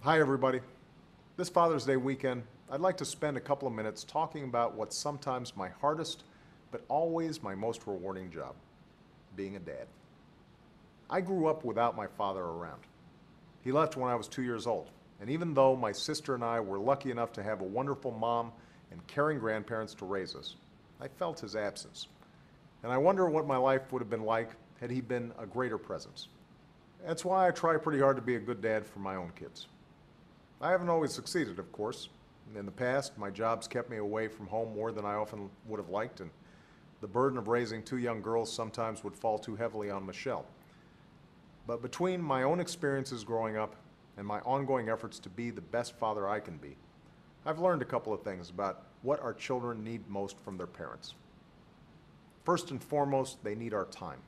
Hi, everybody. This Father's Day weekend, I'd like to spend a couple of minutes talking about what's sometimes my hardest, but always my most rewarding job, being a dad. I grew up without my father around. He left when I was 2 years old, and even though my sister and I were lucky enough to have a wonderful mom and caring grandparents to raise us, I felt his absence. And I wonder what my life would have been like had he been a greater presence. That's why I try pretty hard to be a good dad for my own kids. I haven't always succeeded, of course. In the past, my jobs kept me away from home more than I often would have liked, and the burden of raising two young girls sometimes would fall too heavily on Michelle. But between my own experiences growing up and my ongoing efforts to be the best father I can be, I've learned a couple of things about what our children need most from their parents. First and foremost, they need our time.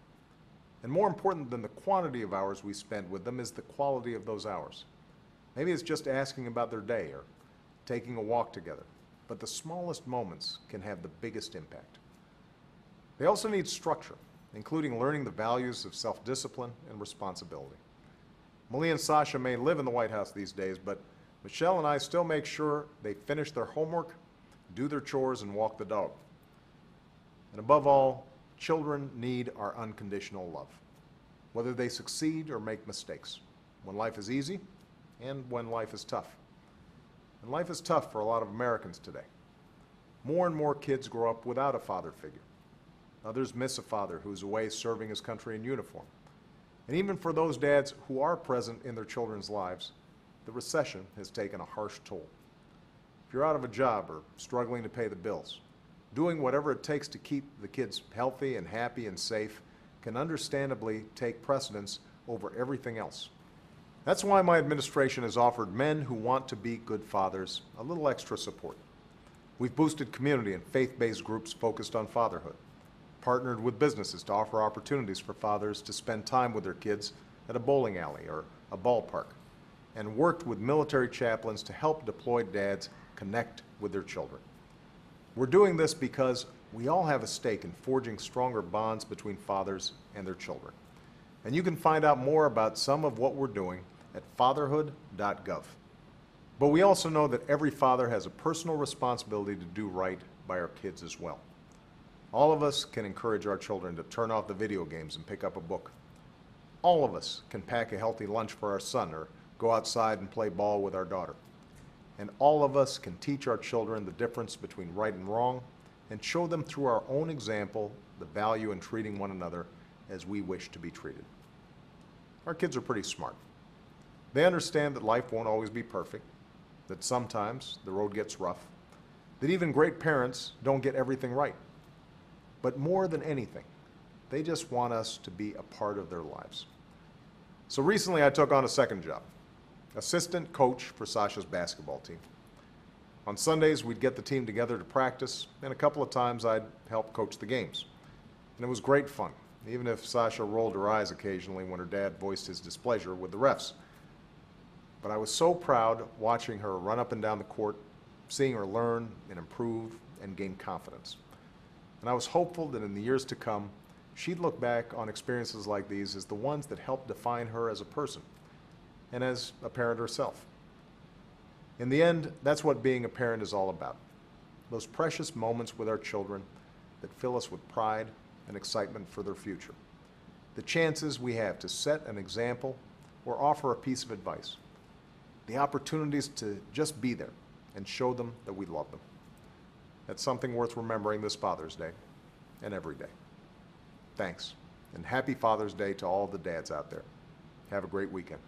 And more important than the quantity of hours we spend with them is the quality of those hours. Maybe it's just asking about their day or taking a walk together, but the smallest moments can have the biggest impact. They also need structure, including learning the values of self-discipline and responsibility. Malia and Sasha may live in the White House these days, but Michelle and I still make sure they finish their homework, do their chores, and walk the dog. And above all, children need our unconditional love, whether they succeed or make mistakes, when life is easy and when life is tough. And life is tough for a lot of Americans today. More and more kids grow up without a father figure. Others miss a father who's away serving his country in uniform. And even for those dads who are present in their children's lives, the recession has taken a harsh toll. If you're out of a job or struggling to pay the bills, doing whatever it takes to keep the kids healthy and happy and safe can understandably take precedence over everything else. That's why my administration has offered men who want to be good fathers a little extra support. We've boosted community and faith-based groups focused on fatherhood, partnered with businesses to offer opportunities for fathers to spend time with their kids at a bowling alley or a ballpark, and worked with military chaplains to help deployed dads connect with their children. We're doing this because we all have a stake in forging stronger bonds between fathers and their children. And you can find out more about some of what we're doing at fatherhood.gov. But we also know that every father has a personal responsibility to do right by our kids as well. All of us can encourage our children to turn off the video games and pick up a book. All of us can pack a healthy lunch for our son or go outside and play ball with our daughter. And all of us can teach our children the difference between right and wrong and show them through our own example the value in treating one another as we wish to be treated. Our kids are pretty smart. They understand that life won't always be perfect, that sometimes the road gets rough, that even great parents don't get everything right. But more than anything, they just want us to be a part of their lives. So recently I took on a second job, assistant coach for Sasha's basketball team. On Sundays, we'd get the team together to practice, and a couple of times I'd help coach the games. And it was great fun, even if Sasha rolled her eyes occasionally when her dad voiced his displeasure with the refs. But I was so proud watching her run up and down the court, seeing her learn and improve and gain confidence. And I was hopeful that in the years to come, she'd look back on experiences like these as the ones that helped define her as a person and as a parent herself. In the end, that's what being a parent is all about. Those precious moments with our children that fill us with pride and excitement for their future. The chances we have to set an example or offer a piece of advice. The opportunities to just be there and show them that we love them. That's something worth remembering this Father's Day and every day. Thanks, and happy Father's Day to all the dads out there. Have a great weekend.